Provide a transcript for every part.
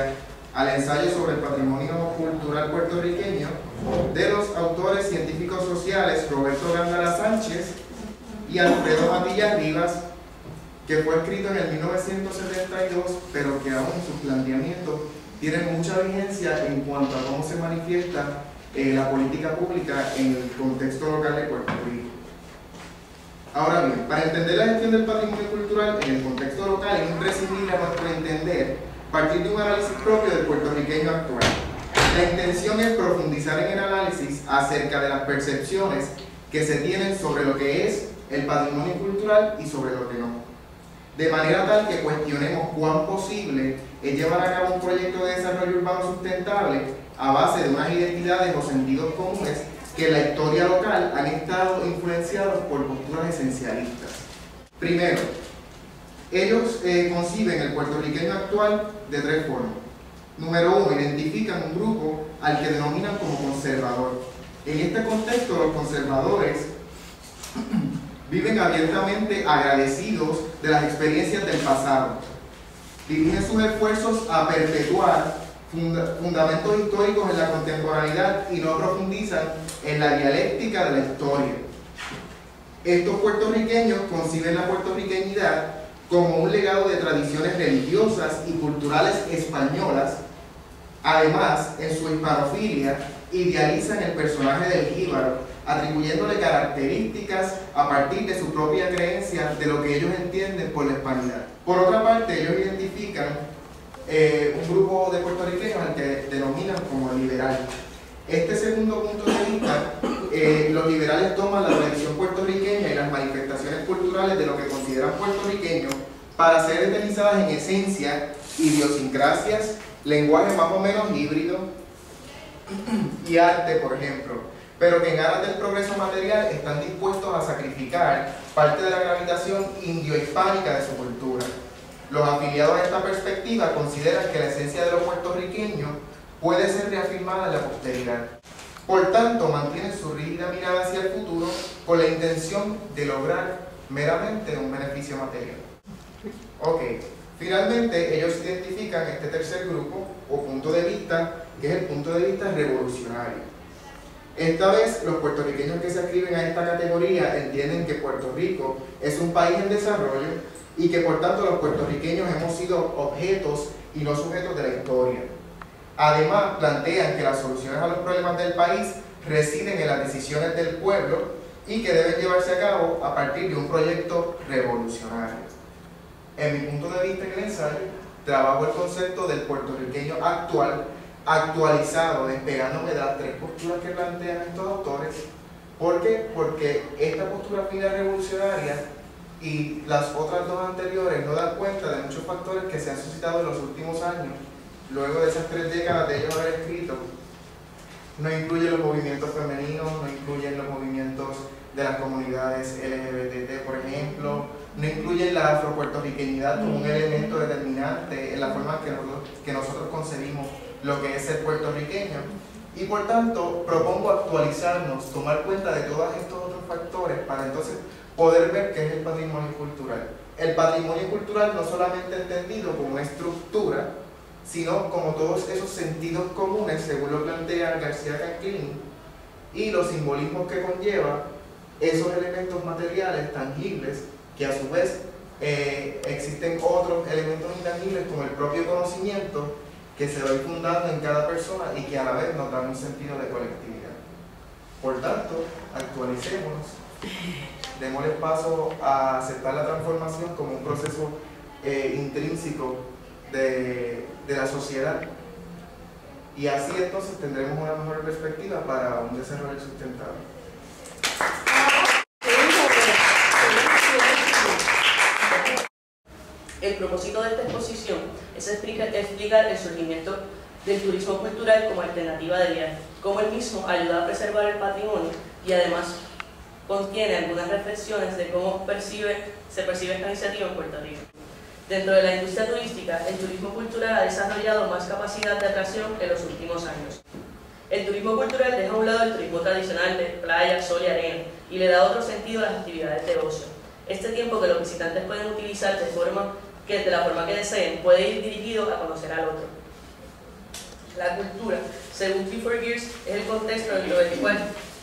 referencia al ensayo sobre el patrimonio cultural puertorriqueño de los autores científicos sociales Roberto Gándara Sánchez y Alfredo Matías Rivas, que fue escrito en el 1972, pero que aún sus planteamientos tienen mucha vigencia en cuanto a cómo se manifiesta la política pública en el contexto local de Puerto Rico. Ahora bien, para entender la gestión del patrimonio cultural en el contexto local es imprescindible a nuestro entender partir de un análisis propio del puertorriqueño actual. La intención es profundizar en el análisis acerca de las percepciones que se tienen sobre lo que es el patrimonio cultural y sobre lo que no. De manera tal que cuestionemos cuán posible es llevar a cabo un proyecto de desarrollo urbano sustentable a base de unas identidades o sentidos comunes que en la historia local han estado influenciados por posturas esencialistas. Primero, ellos conciben el puertorriqueño actual de tres formas. Número uno, identifican un grupo al que denominan como conservador. En este contexto, los conservadores viven abiertamente agradecidos de las experiencias del pasado. Dirigen sus esfuerzos a perpetuar fundamentos históricos en la contemporaneidad y no profundizan en la dialéctica de la historia. Estos puertorriqueños conciben la puertorriqueñidad como un legado de tradiciones religiosas y culturales españolas. Además, en su hispanofilia, idealizan el personaje del jíbaro, atribuyéndole características a partir de su propia creencia de lo que ellos entienden por la hispanidad. Por otra parte, ellos identifican un grupo de puertorriqueños al que denominan como liberal. Este segundo punto de vista, los liberales toman la tradición puertorriqueña y las manifestaciones culturales de lo que consideran puertorriqueños para ser etnizadas en esencia, idiosincrasias, lenguaje más o menos híbrido y arte, por ejemplo, pero que en aras del progreso material están dispuestos a sacrificar parte de la gravitación indio-hispánica de su cultura. Los afiliados a esta perspectiva consideran que la esencia de lo puertorriqueño puede ser reafirmada en la posteridad. Por tanto, mantienen su rígida mirada hacia el futuro con la intención de lograr meramente un beneficio material. Ok, finalmente ellos identifican este tercer grupo o punto de vista, que es el punto de vista revolucionario. Esta vez, los puertorriqueños que se adscriben a esta categoría entienden que Puerto Rico es un país en desarrollo y que por tanto los puertorriqueños hemos sido objetos y no sujetos de la historia. Además, plantean que las soluciones a los problemas del país residen en las decisiones del pueblo y que deben llevarse a cabo a partir de un proyecto revolucionario. En mi punto de vista en el ensayo, trabajo el concepto del puertorriqueño actual, actualizado, despegándome de las tres posturas que plantean estos autores. ¿Por qué? Porque esta postura final revolucionaria y las otras dos anteriores no dan cuenta de muchos factores que se han suscitado en los últimos años, luego de esas 3 décadas de ellos haber escrito. No incluyen los movimientos femeninos, no incluyen los movimientos de las comunidades LGBT, por ejemplo, no incluyen la afropuertorriqueñidad como un elemento determinante en la forma que nosotros concebimos lo que es ser puertorriqueño. Y por tanto, propongo actualizarnos, tomar cuenta de todos estos otros factores para entonces poder ver qué es el patrimonio cultural. El patrimonio cultural no solamente entendido como una estructura, sino como todos esos sentidos comunes, según lo plantea García Canclín, y los simbolismos que conlleva esos elementos materiales tangibles, que a su vez existen otros elementos intangibles como el propio conocimiento que se va fundando en cada persona y que a la vez nos dan un sentido de colectividad. Por tanto, actualicémonos, démosle paso a aceptar la transformación como un proceso intrínseco de la sociedad, y así entonces tendremos una mejor perspectiva para un desarrollo sustentable. El propósito de esta exposición es explicar el surgimiento del turismo cultural como alternativa de viaje, cómo el mismo ayuda a preservar el patrimonio y además contiene algunas reflexiones de cómo se percibe esta iniciativa en Puerto Rico. Dentro de la industria turística, el turismo cultural ha desarrollado más capacidad de atracción en los últimos años. El turismo cultural deja a un lado el turismo tradicional de playa, sol y arena y le da otro sentido a las actividades de ocio. Este tiempo que los visitantes pueden utilizar de la forma que deseen puede ir dirigido a conocer al otro. La cultura, según Clifford Geertz, es el contexto dentro del cual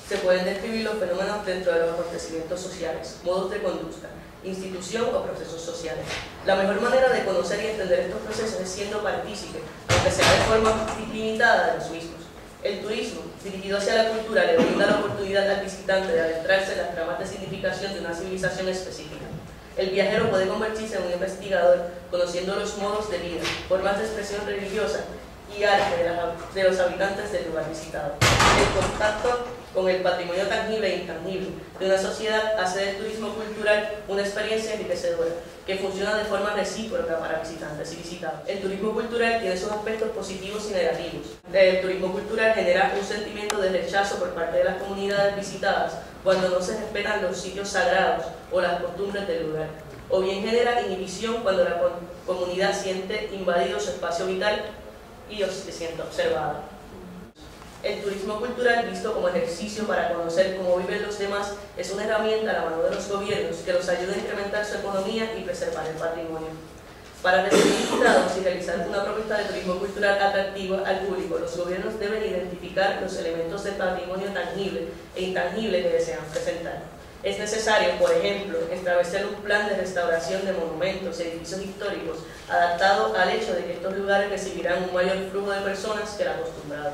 se pueden describir los fenómenos dentro de los acontecimientos sociales, modos de conducta, institución o procesos sociales. La mejor manera de conocer y entender estos procesos es siendo partícipe, aunque sea de forma limitada, de los mismos. El turismo, dirigido hacia la cultura, le brinda la oportunidad al visitante de adentrarse en las tramas de significación de una civilización específica. El viajero puede convertirse en un investigador, conociendo los modos de vida, formas de expresión religiosa y arte de los habitantes del lugar visitado. El contacto con el patrimonio tangible e intangible de una sociedad hace del turismo cultural una experiencia enriquecedora, que funciona de forma recíproca para visitantes y visitados. El turismo cultural tiene sus aspectos positivos y negativos. El turismo cultural genera un sentimiento de rechazo por parte de las comunidades visitadas cuando no se respetan los sitios sagrados o las costumbres del lugar, o bien genera inhibición cuando la comunidad siente invadido su espacio vital y se siente observada. El turismo cultural, visto como ejercicio para conocer cómo viven los demás, es una herramienta a la mano de los gobiernos que los ayuda a incrementar su economía y preservar el patrimonio. Para recibir invitados y realizar una propuesta de turismo cultural atractiva al público, los gobiernos deben identificar los elementos del patrimonio tangible e intangible que desean presentar. Es necesario, por ejemplo, establecer un plan de restauración de monumentos y edificios históricos adaptado al hecho de que estos lugares recibirán un mayor flujo de personas que el acostumbrado.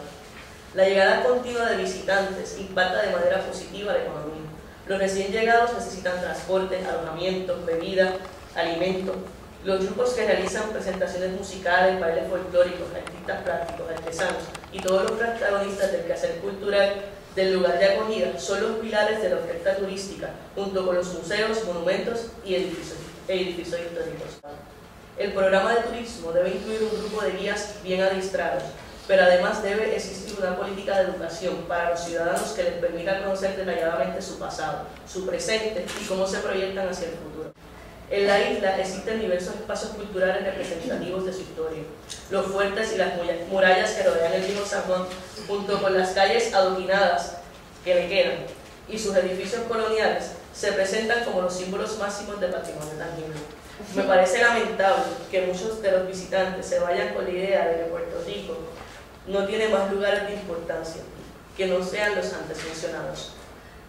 La llegada continua de visitantes impacta de manera positiva la economía. Los recién llegados necesitan transporte, alojamiento, bebida, alimento. Los grupos que realizan presentaciones musicales, bailes folclóricos, artistas plásticos, artesanos y todos los protagonistas del quehacer cultural del lugar de acogida son los pilares de la oferta turística, junto con los museos, monumentos y edificios históricos. El programa de turismo debe incluir un grupo de guías bien adiestrados, pero además debe existir una política de educación para los ciudadanos que les permita conocer detalladamente su pasado, su presente y cómo se proyectan hacia el futuro. En la isla existen diversos espacios culturales representativos de su historia. Los fuertes y las murallas que rodean el viejo San Juan, junto con las calles adoquinadas que le quedan, y sus edificios coloniales, se presentan como los símbolos máximos del patrimonio tangible. Me parece lamentable que muchos de los visitantes se vayan con la idea de que Puerto Rico no tiene más lugares de importancia que no sean los antes mencionados.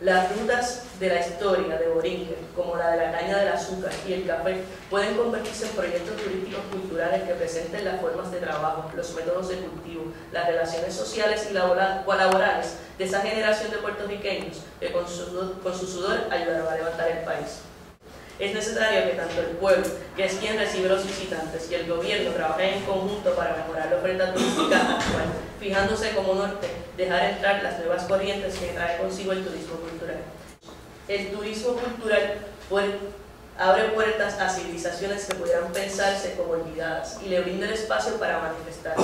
Las rutas de la historia de Borinquen, como la de la caña del azúcar y el café, pueden convertirse en proyectos turísticos culturales que presenten las formas de trabajo, los métodos de cultivo, las relaciones sociales y laborales de esa generación de puertorriqueños que con su sudor ayudaron a levantar el país. Es necesario que tanto el pueblo, que es quien recibe a los visitantes, y el gobierno trabajen en conjunto para mejorar la oferta turística actual, fijándose como norte dejar entrar las nuevas corrientes que trae consigo el turismo cultural. El turismo cultural abre puertas a civilizaciones que pudieran pensarse como olvidadas y le brinda el espacio para manifestar.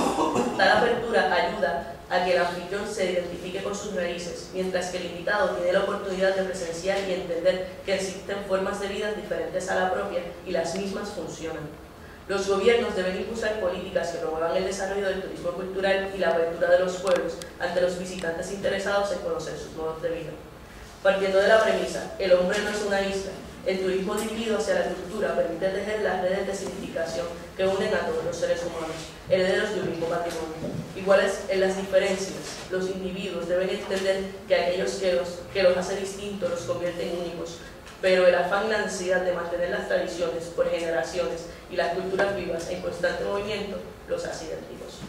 Tal apertura ayuda a que el anfitrión se identifique con sus raíces, mientras que el invitado tiene la oportunidad de presenciar y entender que existen formas de vida diferentes a la propia y las mismas funcionan. Los gobiernos deben impulsar políticas que promuevan el desarrollo del turismo cultural y la apertura de los pueblos ante los visitantes interesados en conocer sus modos de vida. Partiendo de la premisa, el hombre no es una isla, el turismo dirigido hacia la cultura permite tejer las redes de significación que unen a todos los seres humanos, herederos de un mismo patrimonio. Iguales en las diferencias, los individuos deben entender que aquellos que los hace distintos los convierte en únicos, pero el afán y la necesidad de mantener las tradiciones por generaciones y las culturas vivas en constante movimiento los hace idénticos.